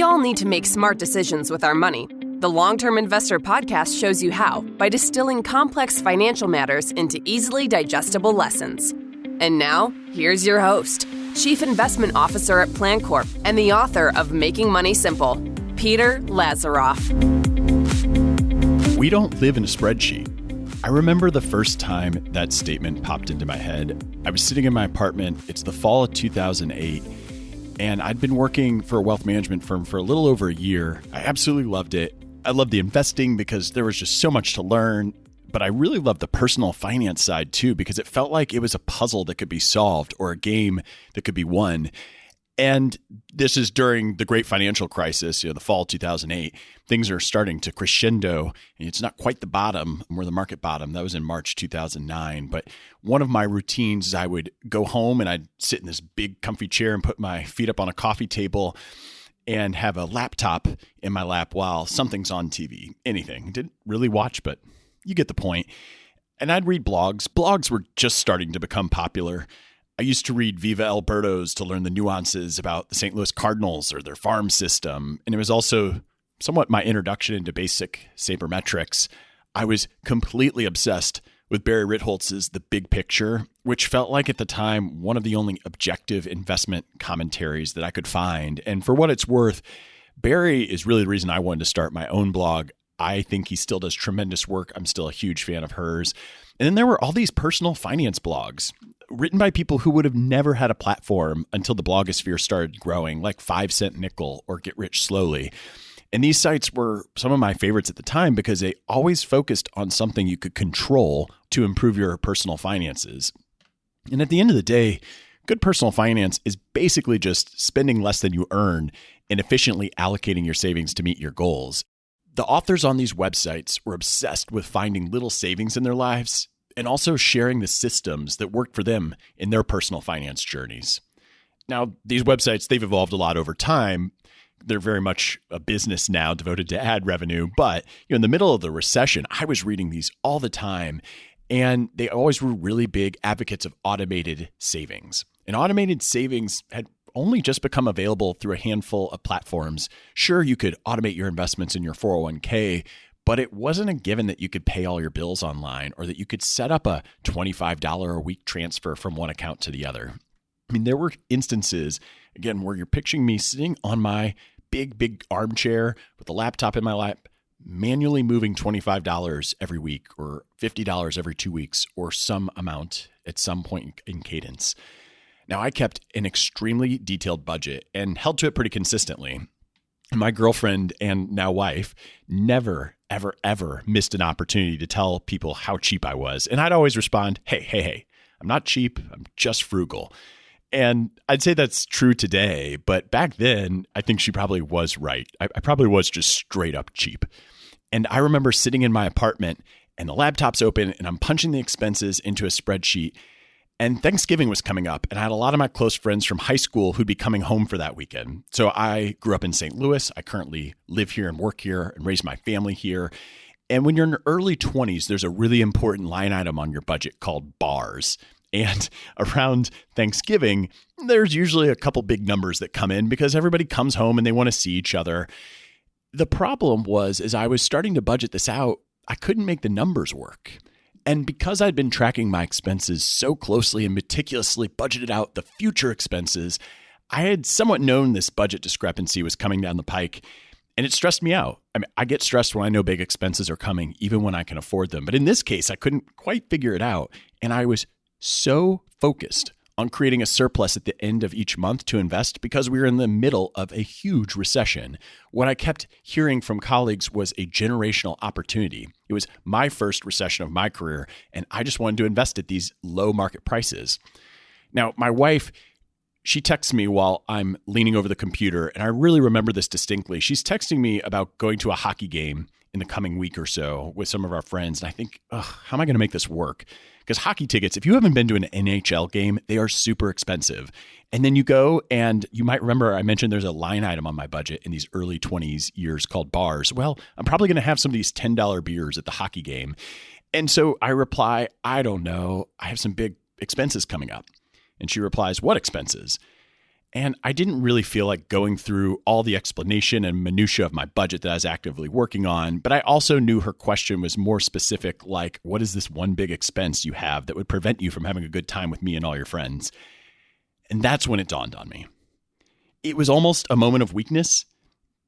We all need to make smart decisions with our money. The Long-Term Investor Podcast shows you how by distilling complex financial matters into easily digestible lessons. And now, here's your host, Chief Investment Officer at PlanCorp and the author of Making Money Simple, Peter Lazaroff. We don't live in a spreadsheet. I remember the first time that statement popped into my head. I was sitting in my apartment. It's the fall of 2008, and I'd been working for a wealth management firm for a little over a year. I absolutely loved it. I loved the investing because there was just so much to learn, but I really loved the personal finance side too, because it felt like it was a puzzle that could be solved or a game that could be won. And this is during the great financial crisis, the fall of 2008. Things are starting to crescendo. It's not quite the bottom, or the market bottom. That was in March 2009. But one of my routines is I would go home and I'd sit in this big comfy chair and put my feet up on a coffee table and have a laptop in my lap while something's on TV. Anything. Didn't really watch, but you get the point. And I'd read blogs. Blogs were just starting to become popular. I used to read Viva Alberto's to learn the nuances about the St. Louis Cardinals or their farm system. And it was also somewhat my introduction into basic sabermetrics. I was completely obsessed with Barry Ritholtz's The Big Picture, which felt like at the time one of the only objective investment commentaries that I could find. And for what it's worth, Barry is really the reason I wanted to start my own blog. I think he still does tremendous work. I'm still a huge fan of hers. And then there were all these personal finance blogs written by people who would have never had a platform until the blogosphere started growing, like 5 Cent Nickel or Get Rich Slowly. And these sites were some of my favorites at the time because they always focused on something you could control to improve your personal finances. And at the end of the day, good personal finance is basically just spending less than you earn and efficiently allocating your savings to meet your goals. The authors on these websites were obsessed with finding little savings in their lives and also sharing the systems that worked for them in their personal finance journeys. Now, these websites, they've evolved a lot over time. They're very much a business now devoted to ad revenue. But in the middle of the recession, I was reading these all the time, and they always were really big advocates of automated savings. And automated savings had only just become available through a handful of platforms. Sure, you could automate your investments in your 401k, but it wasn't a given that you could pay all your bills online or that you could set up a $25 a week transfer from one account to the other. I mean, there were instances, again, where you're picturing me sitting on my big armchair with a laptop in my lap, manually moving $25 every week or $50 every 2 weeks or some amount at some point in cadence. Now, I kept an extremely detailed budget and held to it pretty consistently. My girlfriend and now wife never, ever missed an opportunity to tell people how cheap I was. And I'd always respond, hey, I'm not cheap. I'm just frugal. And I'd say that's true today. But back then, I think she probably was right. I probably was just straight up cheap. And I remember sitting in my apartment and the laptop's open and I'm punching the expenses into a spreadsheet. And Thanksgiving was coming up, and I had a lot of my close friends from high school who'd be coming home for that weekend. So I grew up in St. Louis. I currently live here and work here and raise my family here. And when you're in your early 20s, there's a really important line item on your budget called bars. And around Thanksgiving, there's usually a couple big numbers that come in because everybody comes home and they want to see each other. The problem was, as I was starting to budget this out, I couldn't make the numbers work. And because I'd been tracking my expenses so closely and meticulously budgeted out the future expenses, I had somewhat known this budget discrepancy was coming down the pike, and it stressed me out. I mean, I get stressed when I know big expenses are coming, even when I can afford them. But in this case, I couldn't quite figure it out. And I was so focused on creating a surplus at the end of each month to invest because we were in the middle of a huge recession. What I kept hearing from colleagues was a generational opportunity. It was my first recession of my career, and I just wanted to invest at these low market prices. Now, my wife, she texts me while I'm leaning over the computer, and I really remember this distinctly. She's texting me about going to a hockey game in the coming week or so with some of our friends, and I think, how am I going to make this work? Because hockey tickets, if you haven't been to an NHL game, they are super expensive. And then you go and you might remember I mentioned there's a line item on my budget in these early 20s years called bars. Well, I'm probably going to have some of these $10 beers at the hockey game. And so I reply, I don't know. I have some big expenses coming up. And she replies, what expenses? And I didn't really feel like going through all the explanation and minutia of my budget that I was actively working on. But I also knew her question was more specific, like, what is this one big expense you have that would prevent you from having a good time with me and all your friends? And that's when it dawned on me. It was almost a moment of weakness.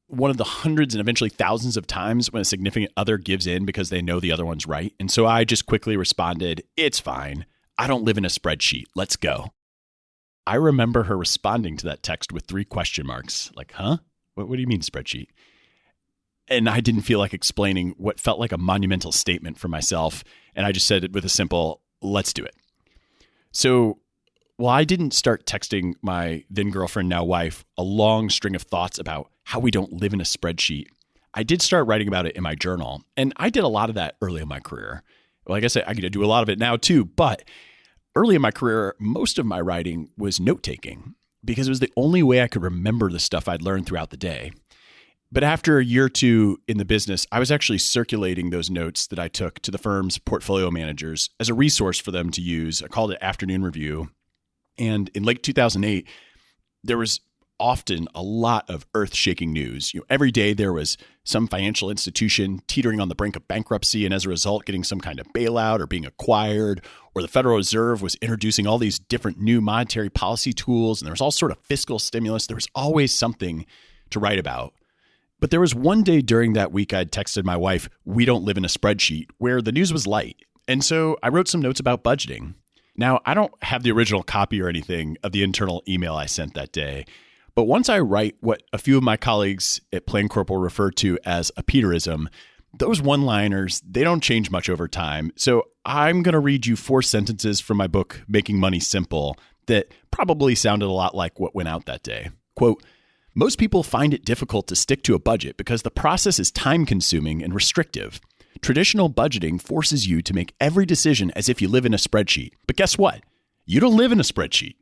One of the hundreds and eventually thousands of times when a significant other gives in because they know the other one's right. And so I just quickly responded, "It's fine. I don't live in a spreadsheet. Let's go." I remember her responding to that text with 3 question marks, like, huh? What do you mean spreadsheet? And I didn't feel like explaining what felt like a monumental statement for myself. And I just said it with a simple, let's do it. So while I didn't start texting my then girlfriend, now wife, a long string of thoughts about how we don't live in a spreadsheet, I did start writing about it in my journal. And I did a lot of that early in my career. Well, like I said, I get to do a lot of it now too, but early in my career, most of my writing was note-taking because it was the only way I could remember the stuff I'd learned throughout the day. But after a year or two in the business, I was actually circulating those notes that I took to the firm's portfolio managers as a resource for them to use. I called it Afternoon Review. And in late 2008, there was often a lot of earth-shaking news. Every day there was some financial institution teetering on the brink of bankruptcy and as a result getting some kind of bailout or being acquired, or the Federal Reserve was introducing all these different new monetary policy tools, and there was all sort of fiscal stimulus. There was always something to write about. But there was one day during that week I'd texted my wife, "We don't live in a spreadsheet," where the news was light. And so I wrote some notes about budgeting. Now, I don't have the original copy or anything of the internal email I sent that day. But once I write what a few of my colleagues at Plain Corporal refer to as a Peterism, those one-liners, they don't change much over time. So I'm going to read you 4 sentences from my book, Making Money Simple, that probably sounded a lot like what went out that day. Quote, "Most people find it difficult to stick to a budget because the process is time-consuming and restrictive. Traditional budgeting forces you to make every decision as if you live in a spreadsheet. But guess what? You don't live in a spreadsheet."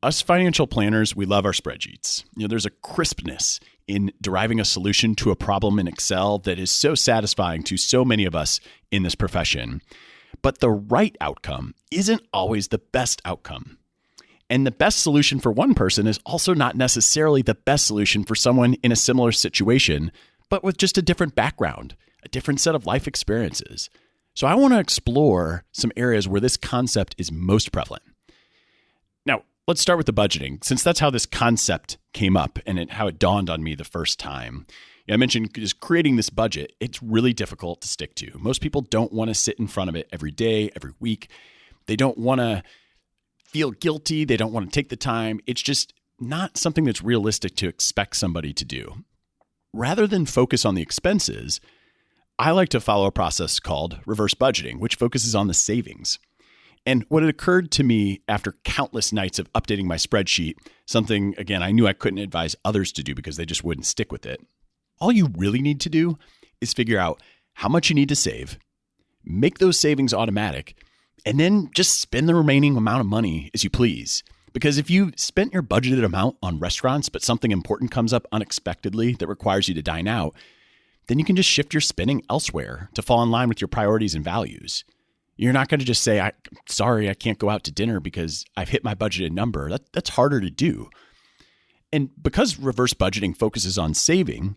Us financial planners, we love our spreadsheets. There's a crispness in deriving a solution to a problem in Excel that is so satisfying to so many of us in this profession. But the right outcome isn't always the best outcome. And the best solution for one person is also not necessarily the best solution for someone in a similar situation, but with just a different background, a different set of life experiences. So I want to explore some areas where this concept is most prevalent. Now, let's start with the budgeting, since that's how this concept came up and how it dawned on me the first time. I mentioned just creating this budget. It's really difficult to stick to. Most people don't want to sit in front of it every day, every week. They don't want to feel guilty. They don't want to take the time. It's just not something that's realistic to expect somebody to do. Rather than focus on the expenses, I like to follow a process called reverse budgeting, which focuses on the savings. And what had occurred to me after countless nights of updating my spreadsheet, something, again, I knew I couldn't advise others to do because they just wouldn't stick with it. All you really need to do is figure out how much you need to save, make those savings automatic, and then just spend the remaining amount of money as you please. Because if you spent your budgeted amount on restaurants, but something important comes up unexpectedly that requires you to dine out, then you can just shift your spending elsewhere to fall in line with your priorities and values. You're not going to just say, sorry, I can't go out to dinner because I've hit my budgeted number. That's harder to do. And because reverse budgeting focuses on saving,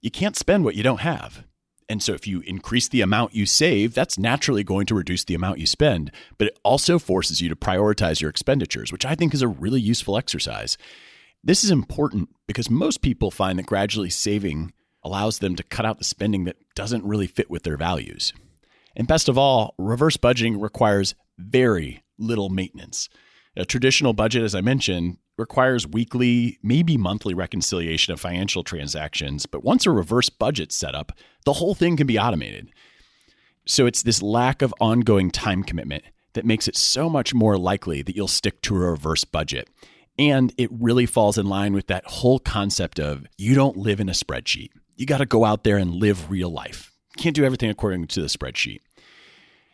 you can't spend what you don't have. And so if you increase the amount you save, that's naturally going to reduce the amount you spend. But it also forces you to prioritize your expenditures, which I think is a really useful exercise. This is important because most people find that gradually saving allows them to cut out the spending that doesn't really fit with their values. And best of all, reverse budgeting requires very little maintenance. A traditional budget, as I mentioned, requires weekly, maybe monthly reconciliation of financial transactions. But once a reverse budget's set up, the whole thing can be automated. So it's this lack of ongoing time commitment that makes it so much more likely that you'll stick to a reverse budget. And it really falls in line with that whole concept of you don't live in a spreadsheet. You got to go out there and live real life. You can't do everything according to the spreadsheet.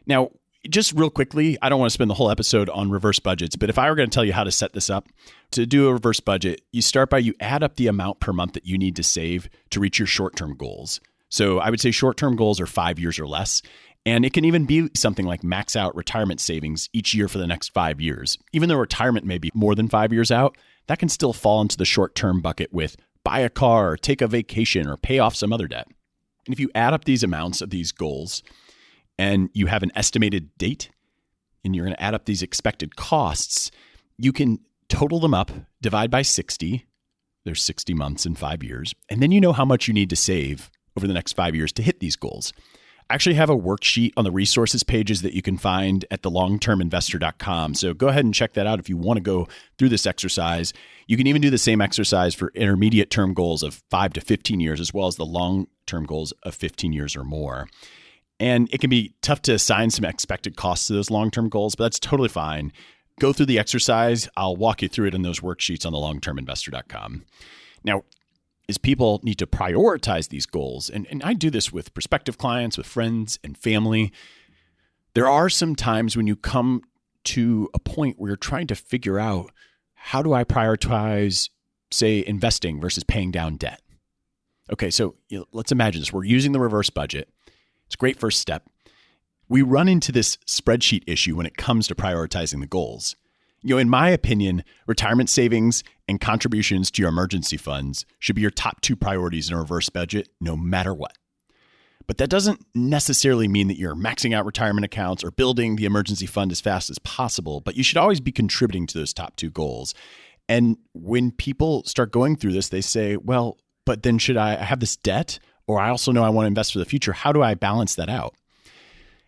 Now, just real quickly, I don't want to spend the whole episode on reverse budgets, but if I were going to tell you how to set this up, to do a reverse budget, you start by you add up the amount per month that you need to save to reach your short-term goals. So I would say short-term goals are 5 years or less. And it can even be something like max out retirement savings each year for the next 5 years. Even though retirement may be more than 5 years out, that can still fall into the short-term bucket with buy a car, or take a vacation, or pay off some other debt. And if you add up these amounts of these goals and you have an estimated date and you're going to add up these expected costs, you can total them up, divide by 60. There's 60 months in 5 years. And then you know how much you need to save over the next 5 years to hit these goals. I actually have a worksheet on the resources pages that you can find at thelongterminvestor.com. So go ahead and check that out if you want to go through this exercise. You can even do the same exercise for intermediate term goals of 5 to 15 years, as well as the long-term goals of 15 years or more. And it can be tough to assign some expected costs to those long-term goals, but that's totally fine. Go through the exercise. I'll walk you through it in those worksheets on thelongterminvestor.com. Now, is people need to prioritize these goals. And I do this with prospective clients, with friends and family. There are some times when you come to a point where you're trying to figure out, how do I prioritize, say, investing versus paying down debt? Okay, so let's imagine this. We're using the reverse budget. It's a great first step. We run into this spreadsheet issue when it comes to prioritizing the goals. In my opinion, retirement savings and contributions to your emergency funds should be your top 2 priorities in a reverse budget, no matter what. But that doesn't necessarily mean that you're maxing out retirement accounts or building the emergency fund as fast as possible, but you should always be contributing to those top 2 goals. And when people start going through this, they say, well, but then should I have this debt? Or I also know I want to invest for the future. How do I balance that out?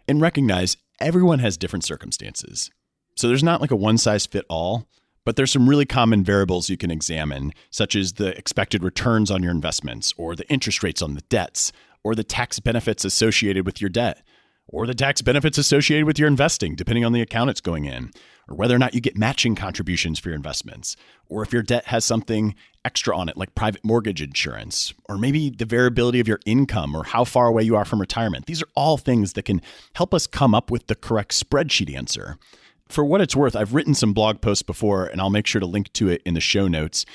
And recognize everyone has different circumstances. So there's not like a one size fit all, but there's some really common variables you can examine, such as the expected returns on your investments, or the interest rates on the debts, or the tax benefits associated with your debt, or the tax benefits associated with your investing, depending on the account it's going in, or whether or not you get matching contributions for your investments, or if your debt has something extra on it, like private mortgage insurance, or maybe the variability of your income or how far away you are from retirement. These are all things that can help us come up with the correct spreadsheet answer. For what it's worth, I've written some blog posts before, and I'll make sure to link to it in the show notes.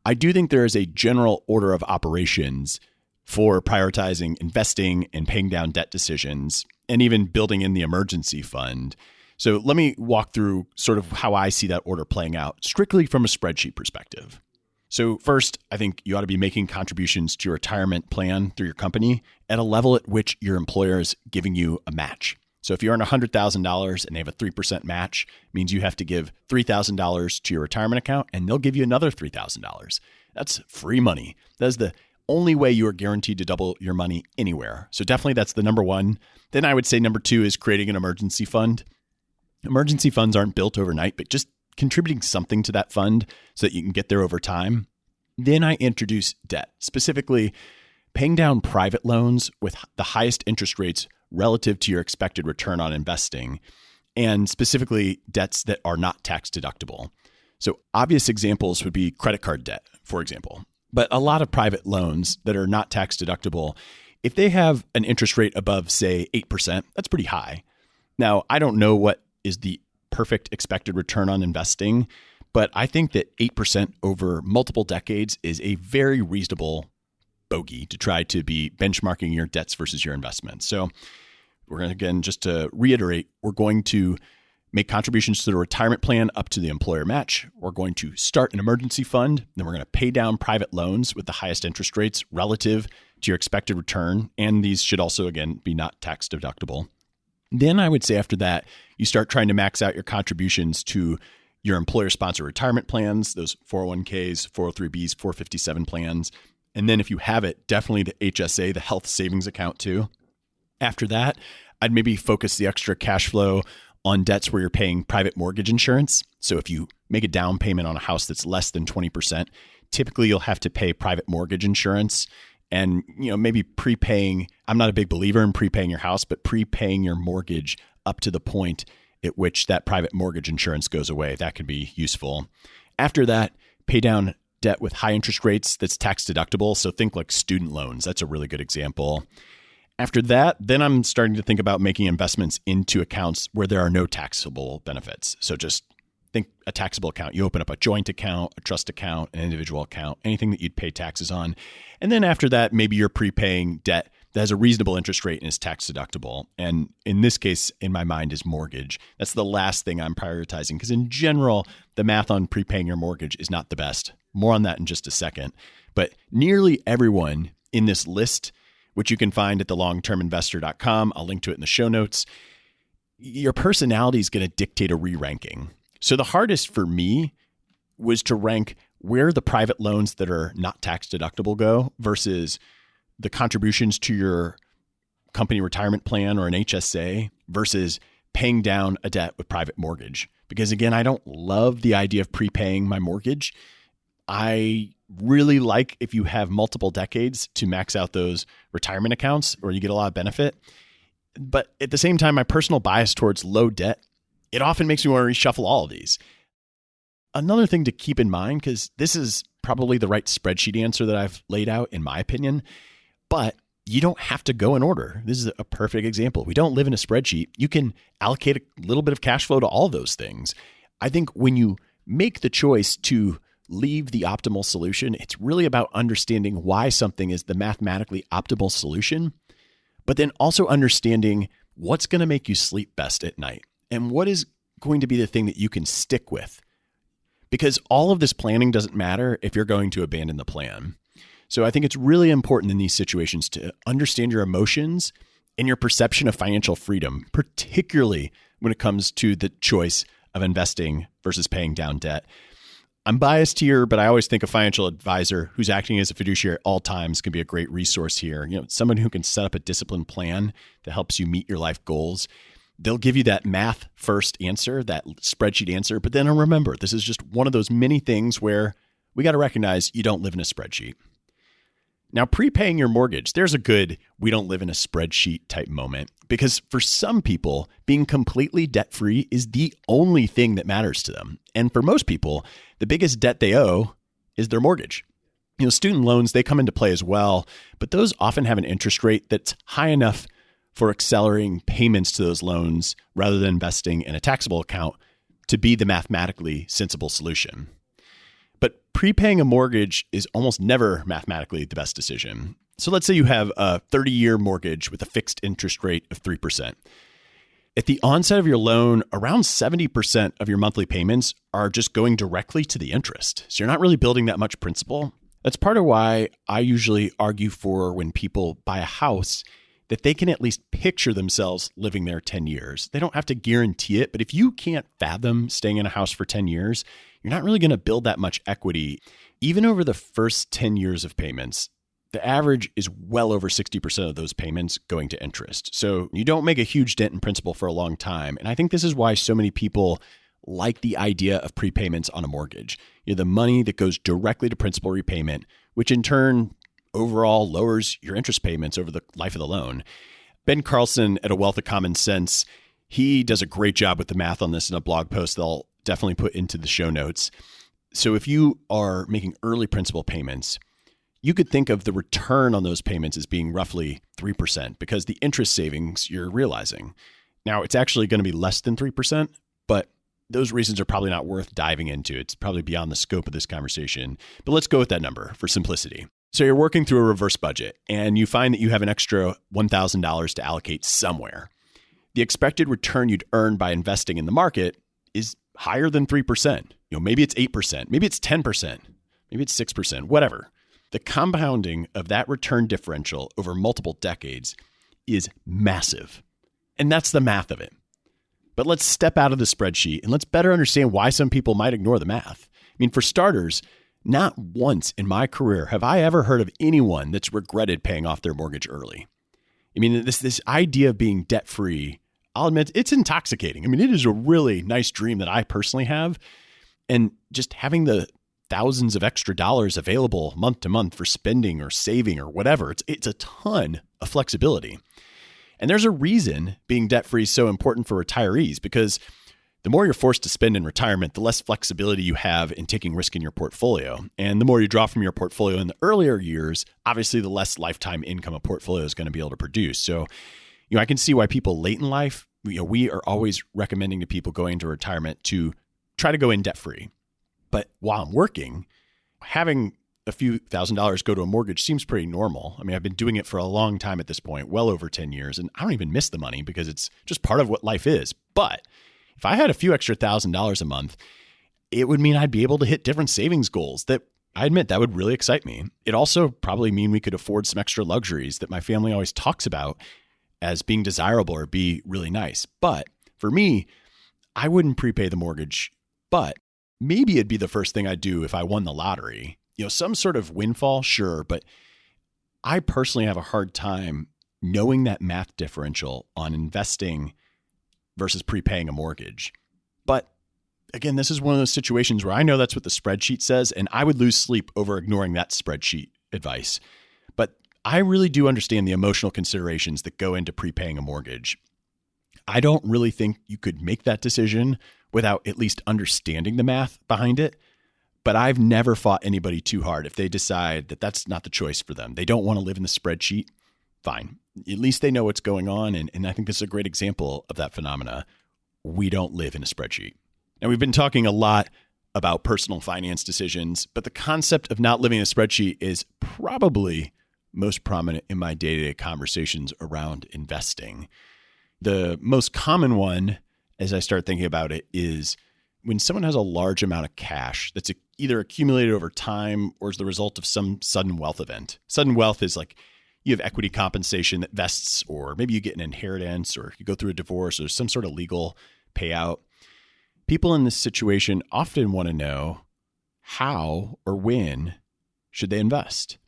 I do think there is a general order of operations for prioritizing investing and paying down debt decisions, and even building in the emergency fund. So let me walk through sort of how I see that order playing out, strictly from a spreadsheet perspective. So first, I think you ought to be making contributions to your retirement plan through your company at a level at which your employer is giving you a match. So if you earn $100,000 and they have a 3% match, it means you have to give $3,000 to your retirement account, and they'll give you another $3,000. That's free money. That is the only way you are guaranteed to double your money anywhere. So definitely that's the number one. Then I would say number 2 is creating an emergency fund. Emergency funds aren't built overnight, but just contributing something to that fund so that you can get there over time. Then I introduce debt, specifically paying down private loans with the highest interest rates relative to your expected return on investing, and specifically debts that are not tax deductible. So obvious examples would be credit card debt, for example. But a lot of private loans that are not tax deductible, if they have an interest rate above, say, 8%, that's pretty high. Now, I don't know what is the perfect expected return on investing, but I think that 8% over multiple decades is a very reasonable bogey to try to be benchmarking your debts versus your investments. So we're going to, again, just to reiterate, we're going to make contributions to the retirement plan up to the employer match. We're going to start an emergency fund. Then we're going to pay down private loans with the highest interest rates relative to your expected return. And these should also, again, be not tax deductible. Then I would say after that, you start trying to max out your contributions to your employer-sponsored retirement plans, those 401ks, 403bs, 457 plans. And then if you have it, definitely the HSA, the health savings account too. After that, I'd maybe focus the extra cash flow on debts where you're paying private mortgage insurance. So if you make a down payment on a house that's less than 20%, typically you'll have to pay private mortgage insurance. And maybe prepaying, I'm not a big believer in prepaying your house, but prepaying your mortgage up to the point at which that private mortgage insurance goes away. That could be useful. After that, pay down debt with high interest rates that's tax deductible. So think like student loans. That's a really good example. After that, then I'm starting to think about making investments into accounts where there are no taxable benefits. So just think a taxable account. You open up a joint account, a trust account, an individual account, anything that you'd pay taxes on. And then after that, maybe you're prepaying debt that has a reasonable interest rate and is tax deductible. And in this case, in my mind, is mortgage. That's the last thing I'm prioritizing because in general, the math on prepaying your mortgage is not the best. More on that in just a second. But nearly everyone in this list, which you can find at thelongterminvestor.com, I'll link to it in the show notes, your personality is going to dictate a re-ranking. So the hardest for me was to rank where the private loans that are not tax deductible go versus the contributions to your company retirement plan or an HSA versus paying down a debt with private mortgage. Because again, I don't love the idea of prepaying my mortgage. I really like if you have multiple decades to max out those retirement accounts or you get a lot of benefit. But at the same time, my personal bias towards low debt, it often makes me want to reshuffle all of these. Another thing to keep in mind, because this is probably the right spreadsheet answer that I've laid out in my opinion, but you don't have to go in order. This is a perfect example. We don't live in a spreadsheet. You can allocate a little bit of cash flow to all those things. I think when you make the choice to leave the optimal solution, it's really about understanding why something is the mathematically optimal solution, but then also understanding what's going to make you sleep best at night and what is going to be the thing that you can stick with. Because all of this planning doesn't matter if you're going to abandon the plan. So I think it's really important in these situations to understand your emotions and your perception of financial freedom, particularly when it comes to the choice of investing versus paying down debt. I'm biased here, but I always think a financial advisor who's acting as a fiduciary at all times can be a great resource here. Someone who can set up a disciplined plan that helps you meet your life goals. They'll give you that math first answer, that spreadsheet answer. But then remember, this is just one of those many things where we got to recognize you don't live in a spreadsheet. Now, prepaying your mortgage, there's a good we don't live in a spreadsheet type moment because for some people, being completely debt-free is the only thing that matters to them. And for most people, the biggest debt they owe is their mortgage. Student loans, they come into play as well, but those often have an interest rate that's high enough for accelerating payments to those loans rather than investing in a taxable account to be the mathematically sensible solution. But prepaying a mortgage is almost never mathematically the best decision. So let's say you have a 30-year mortgage with a fixed interest rate of 3%. At the onset of your loan, around 70% of your monthly payments are just going directly to the interest. So you're not really building that much principal. That's part of why I usually argue for when people buy a house that they can at least picture themselves living there 10 years. They don't have to guarantee it, but if you can't fathom staying in a house for 10 years, you're not really going to build that much equity. Even over the first 10 years of payments, the average is well over 60% of those payments going to interest. So you don't make a huge dent in principal for a long time. And I think this is why so many people like the idea of prepayments on a mortgage. The money that goes directly to principal repayment, which in turn overall lowers your interest payments over the life of the loan. Ben Carlson at A Wealth of Common Sense, he does a great job with the math on this in a blog post that I'll definitely put into the show notes. So if you are making early principal payments, you could think of the return on those payments as being roughly 3% because the interest savings you're realizing. Now, it's actually going to be less than 3%, but those reasons are probably not worth diving into. It's probably beyond the scope of this conversation. But let's go with that number for simplicity. So you're working through a reverse budget and you find that you have an extra $1,000 to allocate somewhere. The expected return you'd earn by investing in the market is higher than 3%. Maybe it's 8%, maybe it's 10%, maybe it's 6%, whatever. The compounding of that return differential over multiple decades is massive. And that's the math of it. But let's step out of the spreadsheet and let's better understand why some people might ignore the math. For starters, not once in my career have I ever heard of anyone that's regretted paying off their mortgage early. This idea of being debt-free, I'll admit it's intoxicating. It is a really nice dream that I personally have. And just having the thousands of extra dollars available month to month for spending or saving or whatever, it's a ton of flexibility. And there's a reason being debt-free is so important for retirees because the more you're forced to spend in retirement, the less flexibility you have in taking risk in your portfolio. And the more you draw from your portfolio in the earlier years, obviously the less lifetime income a portfolio is going to be able to produce. So, I can see why people late in life, we are always recommending to people going into retirement to try to go in debt-free. But while I'm working, having a few $1,000s go to a mortgage seems pretty normal. I mean, I've been doing it for a long time at this point, well over 10 years, and I don't even miss the money because it's just part of what life is. But if I had a few extra $1,000 a month, it would mean I'd be able to hit different savings goals that I admit that would really excite me. It also probably mean we could afford some extra luxuries that my family always talks about as being desirable or be really nice. But for me, I wouldn't prepay the mortgage, but maybe it'd be the first thing I'd do if I won the lottery. Some sort of windfall, sure, but I personally have a hard time knowing that math differential on investing versus prepaying a mortgage. But again, this is one of those situations where I know that's what the spreadsheet says, and I would lose sleep over ignoring that spreadsheet advice. But I really do understand the emotional considerations that go into prepaying a mortgage. I don't really think you could make that decision without at least understanding the math behind it. But I've never fought anybody too hard if they decide that that's not the choice for them. They don't want to live in the spreadsheet. Fine. At least they know what's going on. And I think this is a great example of that phenomena. We don't live in a spreadsheet. Now, we've been talking a lot about personal finance decisions, but the concept of not living in a spreadsheet is probably most prominent in my day-to-day conversations around investing. The most common one, as I start thinking about it, is when someone has a large amount of cash that's either accumulated over time or is the result of some sudden wealth event. Sudden wealth is like you have equity compensation that vests, or maybe you get an inheritance, or you go through a divorce, or some sort of legal payout. People in this situation often want to know how or when should they invest.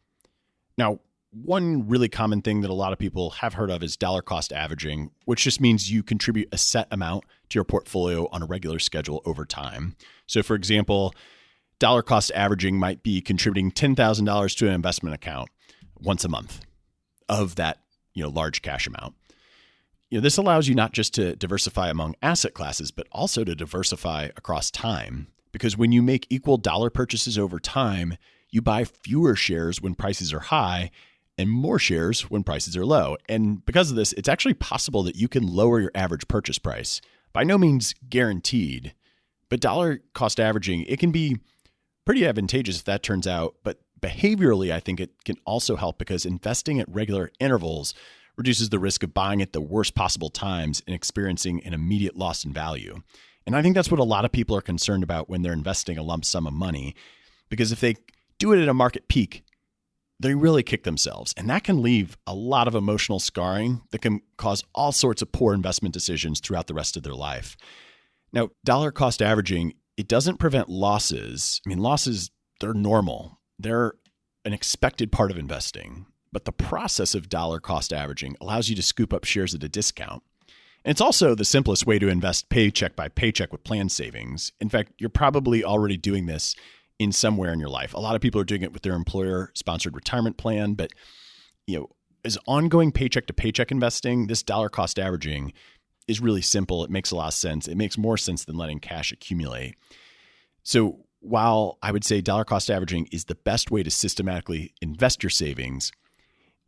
Now, one really common thing that a lot of people have heard of is dollar cost averaging, which just means you contribute a set amount to your portfolio on a regular schedule over time. So for example, dollar cost averaging might be contributing $10,000 to an investment account once a month of that, large cash amount. This allows you not just to diversify among asset classes, but also to diversify across time. Because when you make equal dollar purchases over time, you buy fewer shares when prices are high and more shares when prices are low. And because of this, it's actually possible that you can lower your average purchase price. By no means guaranteed, but dollar cost averaging, it can be pretty advantageous if that turns out. But behaviorally, I think it can also help because investing at regular intervals reduces the risk of buying at the worst possible times and experiencing an immediate loss in value. And I think that's what a lot of people are concerned about when they're investing a lump sum of money, because if they do it at a market peak, they really kick themselves. And that can leave a lot of emotional scarring that can cause all sorts of poor investment decisions throughout the rest of their life. Now, dollar cost averaging, it doesn't prevent losses. I mean, losses, they're normal. They're an expected part of investing. But the process of dollar cost averaging allows you to scoop up shares at a discount. And it's also the simplest way to invest paycheck by paycheck with planned savings. In fact, you're probably already doing this in somewhere in your life. A lot of people are doing it with their employer-sponsored retirement plan, but as ongoing paycheck to paycheck investing, this dollar cost averaging is really simple. It makes a lot of sense. It makes more sense than letting cash accumulate. So while I would say dollar cost averaging is the best way to systematically invest your savings,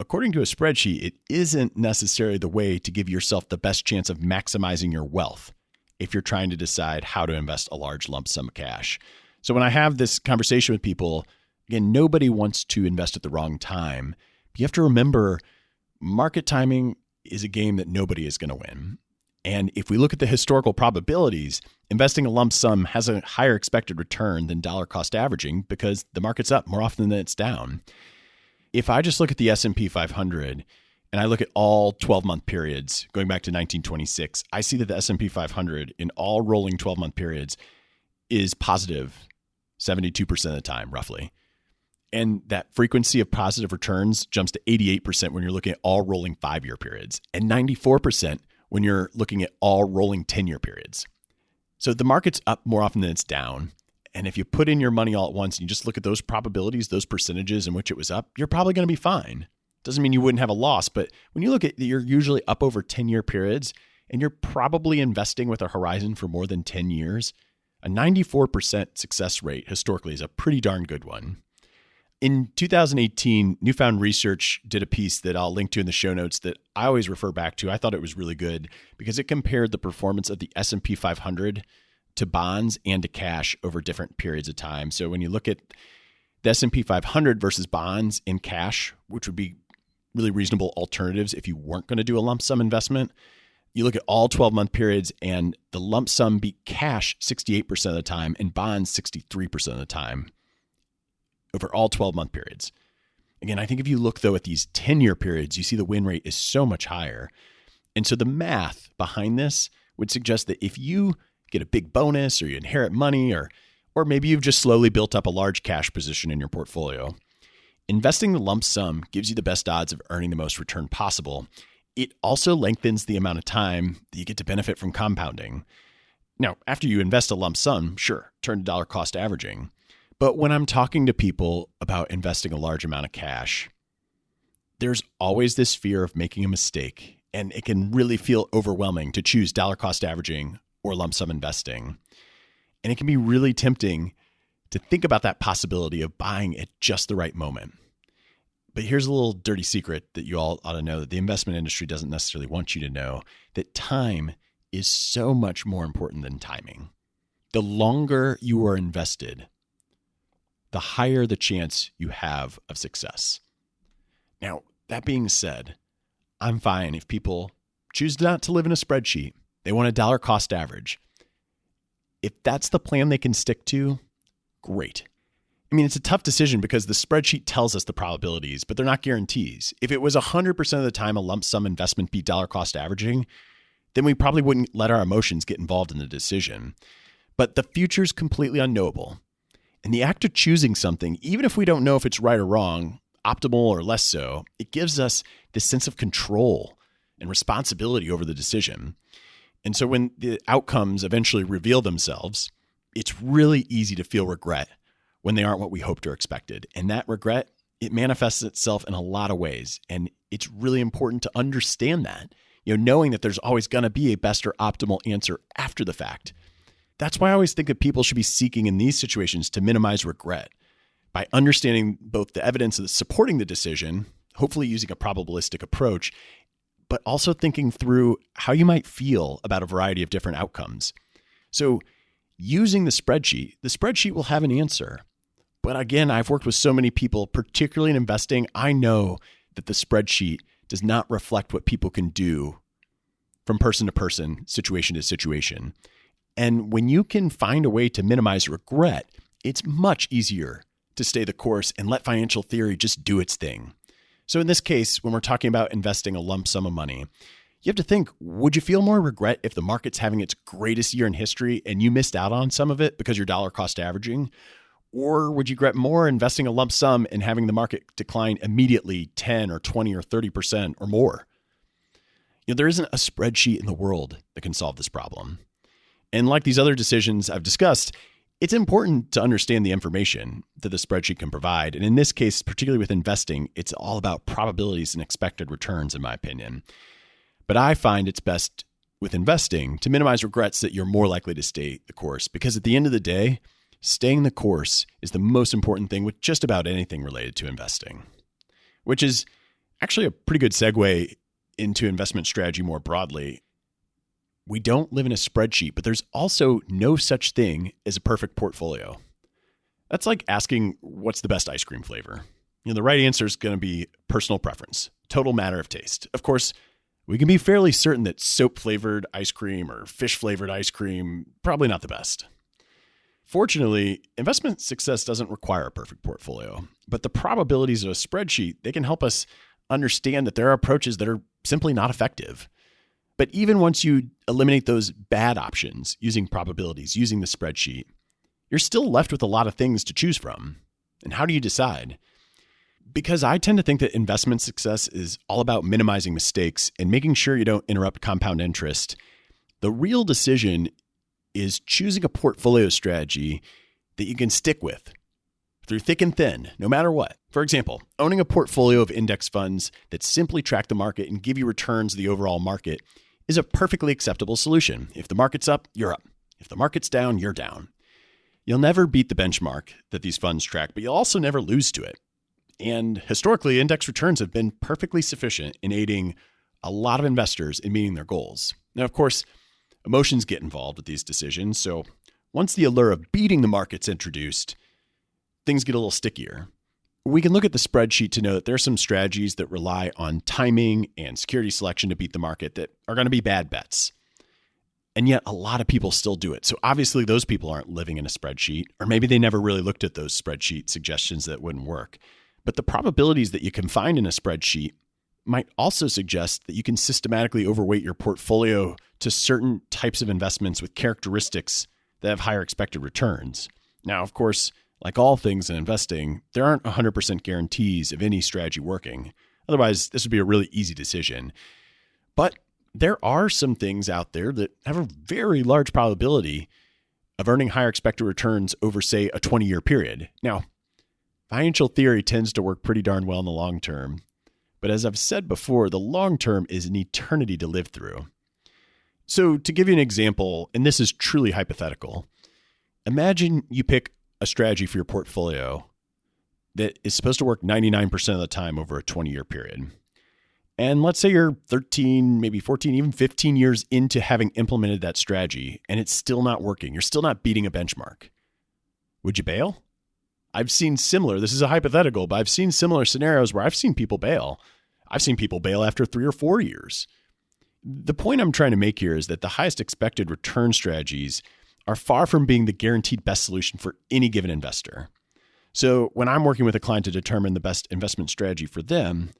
according to a spreadsheet, it isn't necessarily the way to give yourself the best chance of maximizing your wealth if you're trying to decide how to invest a large lump sum of cash. So when I have this conversation with people, again, nobody wants to invest at the wrong time. But you have to remember, market timing is a game that nobody is going to win. And if we look at the historical probabilities, investing a lump sum has a higher expected return than dollar cost averaging because the market's up more often than it's down. If I just look at the S&P 500 and I look at all 12-month periods going back to 1926, I see that the S&P 500 in all rolling 12-month periods is positive 72% of the time, roughly. And that frequency of positive returns jumps to 88% when you're looking at all rolling 5-year periods and 94% when you're looking at all rolling 10-year periods. So the market's up more often than it's down. And if you put in your money all at once and you just look at those probabilities, those percentages in which it was up, you're probably going to be fine. Doesn't mean you wouldn't have a loss, but when you look at, you're usually up over 10-year periods and you're probably investing with a horizon for more than 10 years, a 94% success rate historically is a pretty darn good one. In 2018, Newfound Research did a piece that I'll link to in the show notes that I always refer back to. I thought it was really good because it compared the performance of the S&P 500 to bonds and to cash over different periods of time. So when you look at the S&P 500 versus bonds in cash, which would be really reasonable alternatives if you weren't going to do a lump sum investment. You look at all 12-month periods, and the lump sum beat cash 68% of the time and bonds 63% of the time over all 12-month periods. Again, I think if you look, though, at these 10-year periods, you see the win rate is so much higher. And so the math behind this would suggest that if you get a big bonus or you inherit money or maybe you've just slowly built up a large cash position in your portfolio, investing the lump sum gives you the best odds of earning the most return possible. It also lengthens the amount of time that you get to benefit from compounding. Now, after you invest a lump sum, sure, turn to dollar cost averaging. But when I'm talking to people about investing a large amount of cash, there's always this fear of making a mistake, and it can really feel overwhelming to choose dollar cost averaging or lump sum investing. And it can be really tempting to think about that possibility of buying at just the right moment. But here's a little dirty secret that you all ought to know that the investment industry doesn't necessarily want you to know, that time is so much more important than timing. The longer you are invested, the higher the chance you have of success. Now, that being said, I'm fine if people choose not to live in a spreadsheet. They want a dollar cost average. If that's the plan they can stick to, great. I mean, it's a tough decision because the spreadsheet tells us the probabilities, but they're not guarantees. If it was 100% of the time a lump sum investment beat dollar cost averaging, then we probably wouldn't let our emotions get involved in the decision. But the future's completely unknowable. And the act of choosing something, even if we don't know if it's right or wrong, optimal or less so, it gives us this sense of control and responsibility over the decision. And so when the outcomes eventually reveal themselves, it's really easy to feel regret when they aren't what we hoped or expected. And that regret, it manifests itself in a lot of ways. And it's really important to understand that, knowing that there's always going to be a best or optimal answer after the fact. That's why I always think that people should be seeking in these situations to minimize regret by understanding both the evidence that's supporting the decision, hopefully using a probabilistic approach, but also thinking through how you might feel about a variety of different outcomes. So using the spreadsheet will have an answer. But again, I've worked with so many people, particularly in investing. I know that the spreadsheet does not reflect what people can do from person to person, situation to situation. And when you can find a way to minimize regret, it's much easier to stay the course and let financial theory just do its thing. So in this case, when we're talking about investing a lump sum of money, you have to think, would you feel more regret if the market's having its greatest year in history and you missed out on some of it because you're dollar cost averaging? Or would you regret more investing a lump sum and having the market decline immediately 10 or 20 or 30% or more? There isn't a spreadsheet in the world that can solve this problem. And like these other decisions I've discussed, it's important to understand the information that the spreadsheet can provide. And in this case, particularly with investing, it's all about probabilities and expected returns, in my opinion. But I find it's best with investing to minimize regrets that you're more likely to stay the course, because at the end of the day, staying the course is the most important thing with just about anything related to investing, which is actually a pretty good segue into investment strategy more broadly. We don't live in a spreadsheet, but there's also no such thing as a perfect portfolio. That's like asking what's the best ice cream flavor. The right answer is going to be personal preference, total matter of taste. Of course, we can be fairly certain that soap-flavored ice cream or fish-flavored ice cream, probably not the best. Fortunately, investment success doesn't require a perfect portfolio, but the probabilities of a spreadsheet, they can help us understand that there are approaches that are simply not effective. But even once you eliminate those bad options using probabilities, using the spreadsheet, you're still left with a lot of things to choose from. And how do you decide? Because I tend to think that investment success is all about minimizing mistakes and making sure you don't interrupt compound interest. The real decision is choosing a portfolio strategy that you can stick with through thick and thin, no matter what. For example, owning a portfolio of index funds that simply track the market and give you returns of the overall market is a perfectly acceptable solution. If the market's up, you're up. If the market's down, you're down. You'll never beat the benchmark that these funds track, but you'll also never lose to it. And historically, index returns have been perfectly sufficient in aiding a lot of investors in meeting their goals. Now, of course, emotions get involved with these decisions. So once the allure of beating the market's introduced, things get a little stickier. We can look at the spreadsheet to know that there are some strategies that rely on timing and security selection to beat the market that are going to be bad bets. And yet a lot of people still do it. So obviously those people aren't living in a spreadsheet, or maybe they never really looked at those spreadsheet suggestions that wouldn't work. But the probabilities that you can find in a spreadsheet might also suggest that you can systematically overweight your portfolio to certain types of investments with characteristics that have higher expected returns. Now, of course, like all things in investing, there aren't 100% guarantees of any strategy working. Otherwise, this would be a really easy decision. But there are some things out there that have a very large probability of earning higher expected returns over, say, a 20-year period. Now, financial theory tends to work pretty darn well in the long term. But as I've said before, the long term is an eternity to live through. So to give you an example, and this is truly hypothetical, imagine you pick a strategy for your portfolio that is supposed to work 99% of the time over a 20-year period. And let's say you're 13, maybe 14, even 15 years into having implemented that strategy, and it's still not working. You're still not beating a benchmark. Would you bail? I've seen similar, this is a hypothetical, but I've seen similar scenarios where I've seen people bail. I've seen people bail after 3 or 4 years. The point I'm trying to make here is that the highest expected return strategies are far from being the guaranteed best solution for any given investor. So when I'm working with a client to determine the best investment strategy for them,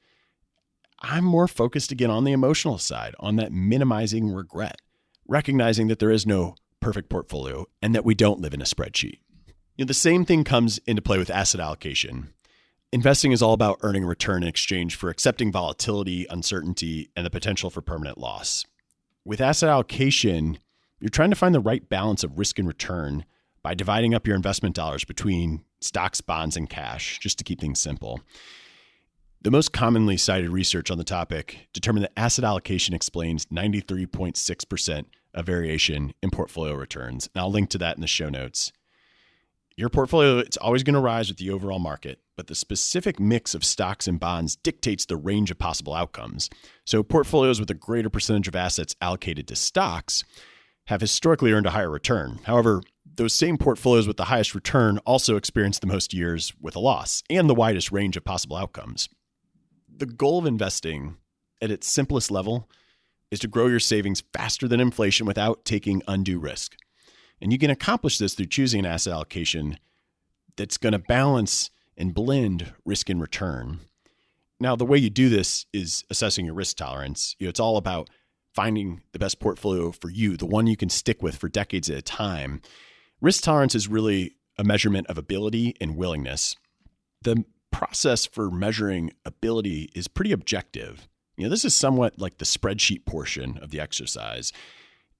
I'm more focused again on the emotional side, on that minimizing regret, recognizing that there is no perfect portfolio and that we don't live in a spreadsheet. The same thing comes into play with asset allocation. Investing is all about earning a return in exchange for accepting volatility, uncertainty, and the potential for permanent loss. With asset allocation, you're trying to find the right balance of risk and return by dividing up your investment dollars between stocks, bonds, and cash, just to keep things simple. The most commonly cited research on the topic determined that asset allocation explains 93.6% of variation in portfolio returns. And I'll link to that in the show notes. Your portfolio, it's always going to rise with the overall market, but the specific mix of stocks and bonds dictates the range of possible outcomes. So portfolios with a greater percentage of assets allocated to stocks have historically earned a higher return. However, those same portfolios with the highest return also experience the most years with a loss and the widest range of possible outcomes. The goal of investing at its simplest level is to grow your savings faster than inflation without taking undue risk. And you can accomplish this through choosing an asset allocation that's going to balance and blend risk and return. Now, the way you do this is assessing your risk tolerance. It's all about finding the best portfolio for you, the one you can stick with for decades at a time. Risk tolerance is really a measurement of ability and willingness. The process for measuring ability is pretty objective. This is somewhat like the spreadsheet portion of the exercise.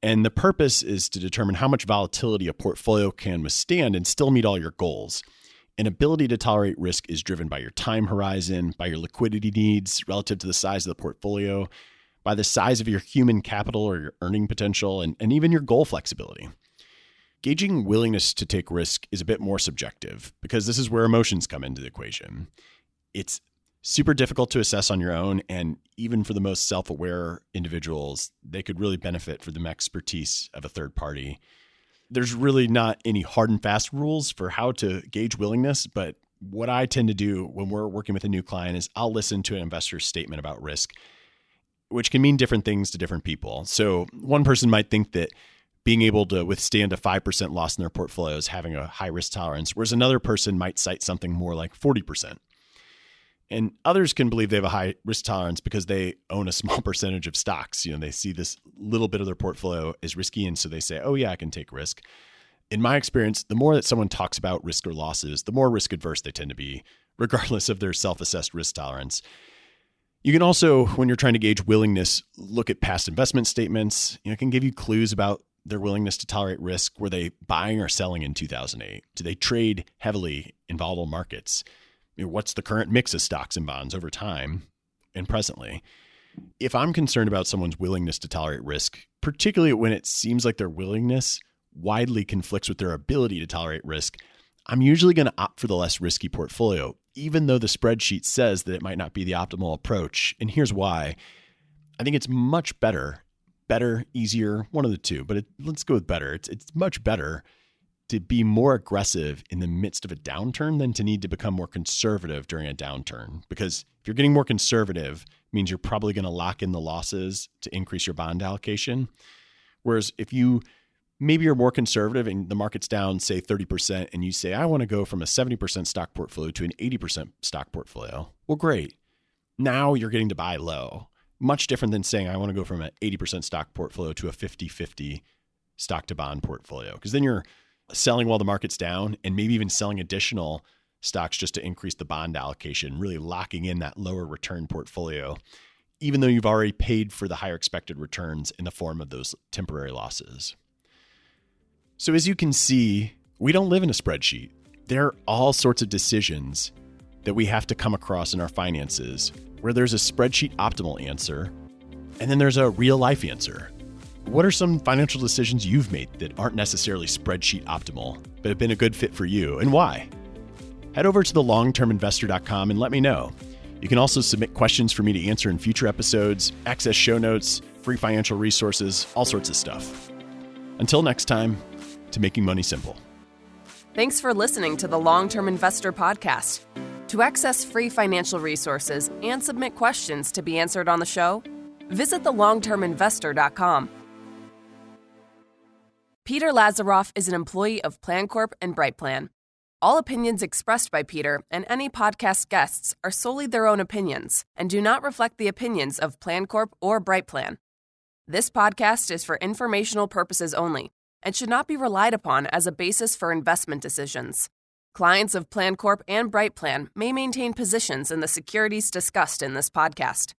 And the purpose is to determine how much volatility a portfolio can withstand and still meet all your goals. An ability to tolerate risk is driven by your time horizon, by your liquidity needs relative to the size of the portfolio, by the size of your human capital or your earning potential, and even your goal flexibility. Gauging willingness to take risk is a bit more subjective because this is where emotions come into the equation. It's super difficult to assess on your own, and even for the most self-aware individuals, they could really benefit from the expertise of a third party. There's really not any hard and fast rules for how to gauge willingness, but what I tend to do when we're working with a new client is I'll listen to an investor's statement about risk, which can mean different things to different people. So one person might think that being able to withstand a 5% loss in their portfolio is having a high risk tolerance, whereas another person might cite something more like 40%. And others can believe they have a high risk tolerance because they own a small percentage of stocks. They see this little bit of their portfolio as risky, and so they say, oh yeah, I can take risk. In my experience, the more that someone talks about risk or losses, the more risk adverse they tend to be, regardless of their self-assessed risk tolerance. You can also, when you're trying to gauge willingness, look at past investment statements. It can give you clues about their willingness to tolerate risk. Were they buying or selling in 2008? Do they trade heavily in volatile markets? What's the current mix of stocks and bonds over time and presently? If I'm concerned about someone's willingness to tolerate risk, particularly when it seems like their willingness widely conflicts with their ability to tolerate risk, I'm usually going to opt for the less risky portfolio, even though the spreadsheet says that it might not be the optimal approach. And here's why. I think it's much better, easier, one of the two, but let's go with better. It's much better to be more aggressive in the midst of a downturn than to need to become more conservative during a downturn. Because if you're getting more conservative, it means you're probably going to lock in the losses to increase your bond allocation. Whereas if maybe you're more conservative and the market's down, say 30%, and you say, I want to go from a 70% stock portfolio to an 80% stock portfolio. Well, great. Now you're getting to buy low. Much different than saying, I want to go from an 80% stock portfolio to a 50-50 stock to bond portfolio. Because then you're selling while the market's down and maybe even selling additional stocks just to increase the bond allocation, really locking in that lower return portfolio, even though you've already paid for the higher expected returns in the form of those temporary losses. So as you can see, we don't live in a spreadsheet. There are all sorts of decisions that we have to come across in our finances where there's a spreadsheet optimal answer, and then there's a real life answer. What are some financial decisions you've made that aren't necessarily spreadsheet optimal, but have been a good fit for you, and why? Head over to thelongterminvestor.com and let me know. You can also submit questions for me to answer in future episodes, access show notes, free financial resources, all sorts of stuff. Until next time, to making money simple. Thanks for listening to the Long-Term Investor Podcast. To access free financial resources and submit questions to be answered on the show, visit thelongterminvestor.com. Peter Lazaroff is an employee of PlanCorp and BrightPlan. All opinions expressed by Peter and any podcast guests are solely their own opinions and do not reflect the opinions of PlanCorp or BrightPlan. This podcast is for informational purposes only and should not be relied upon as a basis for investment decisions. Clients of PlanCorp and BrightPlan may maintain positions in the securities discussed in this podcast.